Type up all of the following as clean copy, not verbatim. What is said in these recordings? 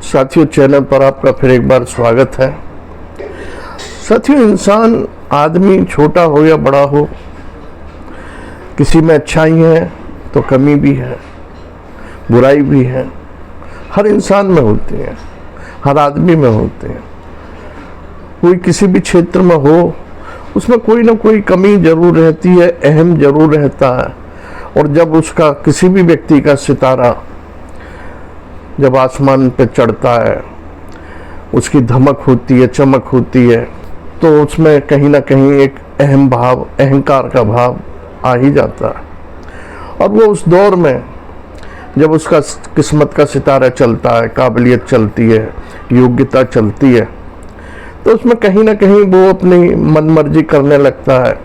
साथियों, चैनल पर आपका फिर एक बार स्वागत है। साथियों, इंसान आदमी छोटा हो या बड़ा हो, किसी में अच्छाई है तो कमी भी है, बुराई भी है। हर इंसान में होती है, हर आदमी में होते हैं। कोई किसी भी क्षेत्र में हो, उसमें कोई ना कोई कमी जरूर रहती है, अहम जरूर रहता है। और जब उसका किसी भी व्यक्ति का सितारा जब आसमान पे चढ़ता है, उसकी धमक होती है, चमक होती है, तो उसमें कहीं ना कहीं एक अहम भाव, अहंकार का भाव आ ही जाता है। और वो उस दौर में जब उसका किस्मत का सितारा चलता है, काबिलियत चलती है, योग्यता चलती है, तो उसमें कहीं ना कहीं वो अपनी मनमर्जी करने लगता है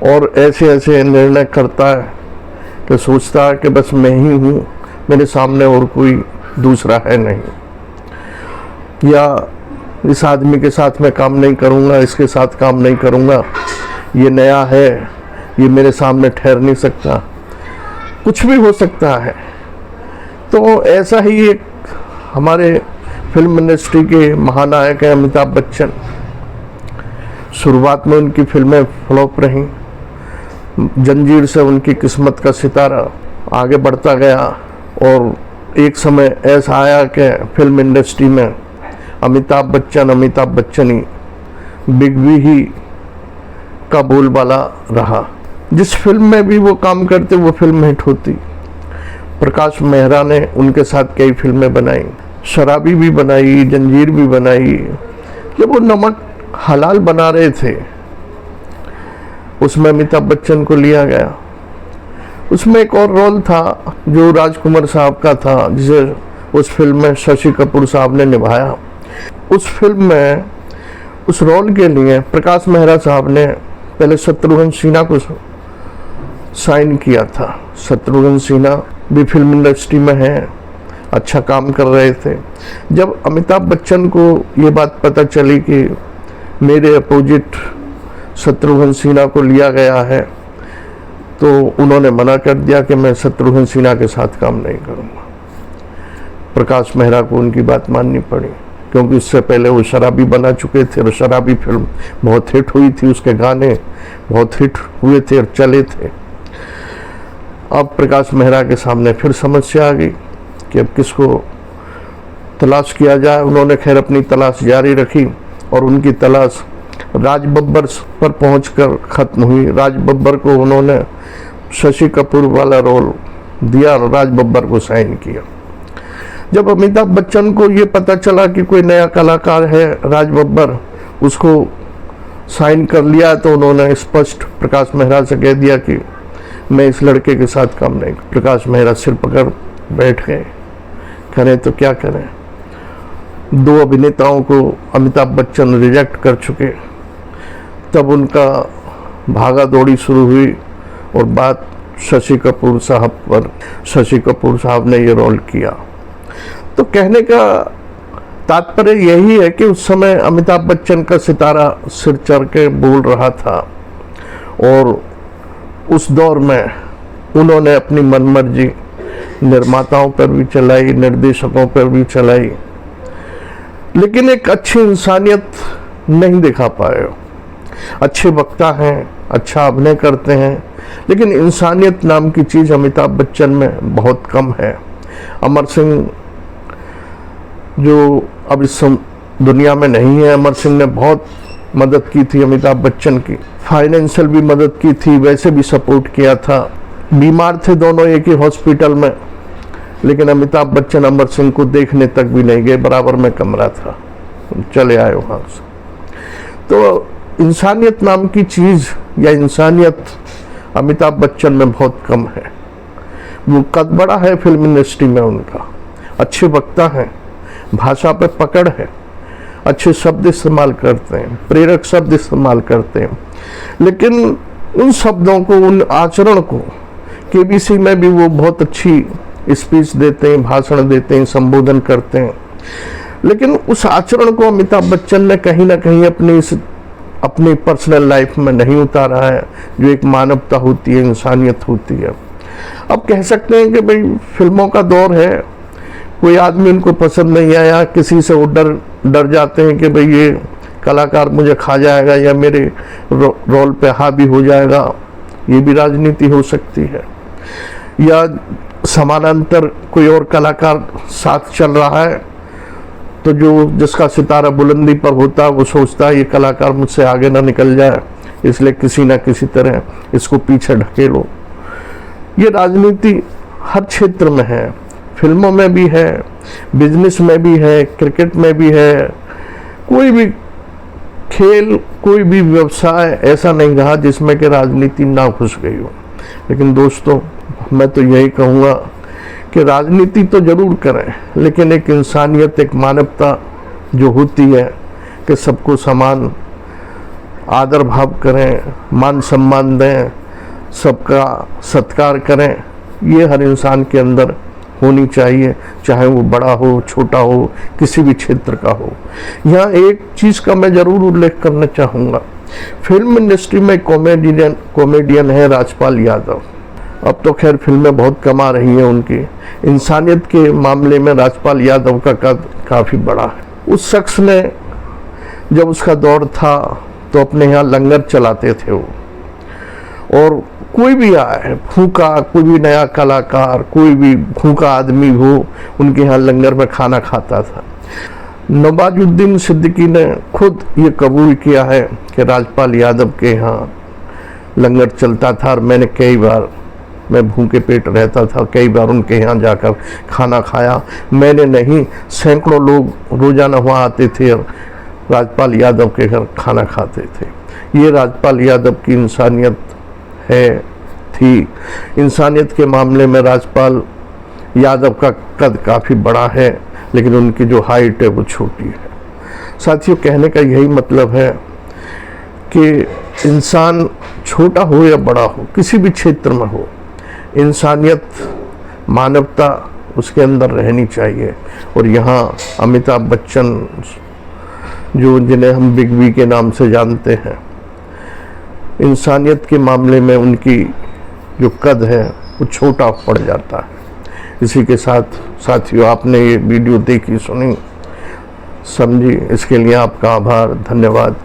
और ऐसे ऐसे निर्णय करता है कि सोचता है कि बस मैं ही हूँ, मेरे सामने और कोई दूसरा है नहीं। या इस आदमी के साथ मैं काम नहीं करूँगा, इसके साथ काम नहीं करूँगा, ये नया है, ये मेरे सामने ठहर नहीं सकता, कुछ भी हो सकता है। तो ऐसा ही एक हमारे फिल्म इंडस्ट्री के महानायक हैं अमिताभ बच्चन। शुरुआत में उनकी फिल्में फ्लॉप रहीं, जंजीर से उनकी किस्मत का सितारा आगे बढ़ता गया और एक समय ऐसा आया कि फिल्म इंडस्ट्री में अमिताभ बच्चन ही, बिग बी ही का बोलबाला रहा। जिस फिल्म में भी वो काम करते वो फिल्म हिट होती। प्रकाश मेहरा ने उनके साथ कई फिल्में बनाई, शराबी भी बनाई, जंजीर भी बनाई। जब वो नमक हलाल बना रहे थे, उसमें अमिताभ बच्चन को लिया गया। उसमें एक और रोल था जो राजकुमार साहब का था, जिसे उस फिल्म में शशि कपूर साहब ने निभाया। उस फिल्म में उस रोल के लिए प्रकाश मेहरा साहब ने पहले शत्रुघ्न सिन्हा को साइन किया था। शत्रुघ्न सिन्हा भी फिल्म इंडस्ट्री में हैं, अच्छा काम कर रहे थे। जब अमिताभ बच्चन को ये बात पता चली कि मेरे अपोजिट शत्रुघ्न सिन्हा को लिया गया है, तो उन्होंने मना कर दिया कि मैं शत्रुघ्न सिन्हा के साथ काम नहीं करूँगा। प्रकाश मेहरा को उनकी बात माननी पड़ी, क्योंकि इससे पहले वो शराबी बना चुके थे और शराबी फिल्म बहुत हिट हुई थी, उसके गाने बहुत हिट हुए थे और चले थे। अब प्रकाश मेहरा के सामने फिर समस्या आ गई कि अब किसको तलाश किया जाए। उन्होंने खैर अपनी तलाश जारी रखी और उनकी तलाश राज बब्बर पर पहुंचकर ख़त्म हुई। राज बब्बर को उन्होंने शशि कपूर वाला रोल दिया और राज बब्बर को साइन किया। जब अमिताभ बच्चन को ये पता चला कि कोई नया कलाकार है राज बब्बर, उसको साइन कर लिया, तो उन्होंने स्पष्ट प्रकाश मेहरा से कह दिया कि मैं इस लड़के के साथ काम नहीं। प्रकाश मेहरा सिर पकड़ बैठ गए, करें तो क्या करें। दो अभिनेताओं को अमिताभ बच्चन रिजेक्ट कर चुके। तब उनका भागा दौड़ी शुरू हुई और बात शशि कपूर साहब पर, शशि कपूर साहब ने ये रोल किया। तो कहने का तात्पर्य यही है कि उस समय अमिताभ बच्चन का सितारा सिर चढ़ के बोल रहा था और उस दौर में उन्होंने अपनी मनमर्जी निर्माताओं पर भी चलाई, निर्देशकों पर भी चलाई, लेकिन एक अच्छी इंसानियत नहीं दिखा पाए। अच्छे वक्ता हैं, अच्छा अभिनय करते हैं, लेकिन इंसानियत नाम की चीज़ अमिताभ बच्चन में बहुत कम है। अमर सिंह जो अब इस दुनिया में नहीं है, अमर सिंह ने बहुत मदद की थी अमिताभ बच्चन की, फाइनेंशियल भी मदद की थी, वैसे भी सपोर्ट किया था। बीमार थे दोनों एक ही हॉस्पिटल में, लेकिन अमिताभ बच्चन अमर सिंह को देखने तक भी नहीं गए, बराबर में कमरा था, चले आए वहाँ से। तो इंसानियत नाम की चीज़ या इंसानियत अमिताभ बच्चन में बहुत कम है। वो कद बड़ा है फिल्म इंडस्ट्री में उनका, अच्छे वक्ता हैं, भाषा पे पकड़ है, अच्छे शब्द इस्तेमाल करते हैं, प्रेरक शब्द इस्तेमाल करते हैं, लेकिन उन शब्दों को, उन आचरण को, केबीसी में भी वो बहुत अच्छी स्पीच देते हैं, भाषण देते हैं, संबोधन करते हैं, लेकिन उस आचरण को अमिताभ बच्चन ने कहीं ना कहीं अपनी पर्सनल लाइफ में नहीं उतारा है, जो एक मानवता होती है, इंसानियत होती है। अब कह सकते हैं कि भाई फिल्मों का दौर है, कोई आदमी उनको पसंद नहीं आया, किसी से वो डर जाते हैं कि भाई ये कलाकार मुझे खा जाएगा या मेरे रोल पे हावी हो जाएगा। ये भी राजनीति हो सकती है। या समानांतर कोई और कलाकार साथ चल रहा है तो जिसका सितारा बुलंदी पर होता है वो सोचता है ये कलाकार मुझसे आगे ना निकल जाए, इसलिए किसी ना किसी तरह इसको पीछे ढकेलो। ये राजनीति हर क्षेत्र में है, फिल्मों में भी है, बिजनेस में भी है, क्रिकेट में भी है। कोई भी खेल, कोई भी व्यवसाय ऐसा नहीं रहा जिसमें कि राजनीति ना घुस गई हो। लेकिन दोस्तों, मैं तो यही कहूँगा कि राजनीति तो जरूर करें, लेकिन एक इंसानियत, एक मानवता जो होती है कि सबको समान आदर भाव करें, मान सम्मान दें, सबका सत्कार करें, ये हर इंसान के अंदर होनी चाहिए, चाहे वो बड़ा हो, छोटा हो, किसी भी क्षेत्र का हो। यहाँ एक चीज़ का मैं ज़रूर उल्लेख करना चाहूँगा। फिल्म इंडस्ट्री में कॉमेडियन है राजपाल यादव। अब तो खैर फिल्में बहुत कमा रही हैं उनकी। इंसानियत के मामले में राजपाल यादव का कद काफ़ी बड़ा है। उस शख्स ने, जब उसका दौर था तो अपने यहाँ लंगर चलाते थे वो, और कोई भी आए भूखा, कोई भी नया कलाकार, कोई भी भूखा आदमी हो, उनके यहाँ लंगर में खाना खाता था। नवाजुद्दीन सिद्दीकी ने खुद ये कबूल किया है कि राजपाल यादव के यहाँ लंगर चलता था, और मैंने कई बार, मैं भूखे पेट रहता था, कई बार उनके यहाँ जाकर खाना खाया। मैंने नहीं, सैकड़ों लोग रोज़ाना वहाँ आते थे और राजपाल यादव के घर खाना खाते थे। ये राजपाल यादव की इंसानियत थी। इंसानियत के मामले में राजपाल यादव का कद काफ़ी बड़ा है, लेकिन उनकी जो हाइट है वो छोटी है। साथियों, कहने का यही मतलब है कि इंसान छोटा हो या बड़ा हो, किसी भी क्षेत्र में हो, इंसानियत, मानवता उसके अंदर रहनी चाहिए। और यहाँ अमिताभ बच्चन, जिन्हें हम बिग बी के नाम से जानते हैं, इंसानियत के मामले में उनकी जो कद है वो छोटा पड़ जाता है। इसी के साथ साथियों, आपने ये वीडियो देखी, सुनी, समझी, इसके लिए आपका आभार, धन्यवाद।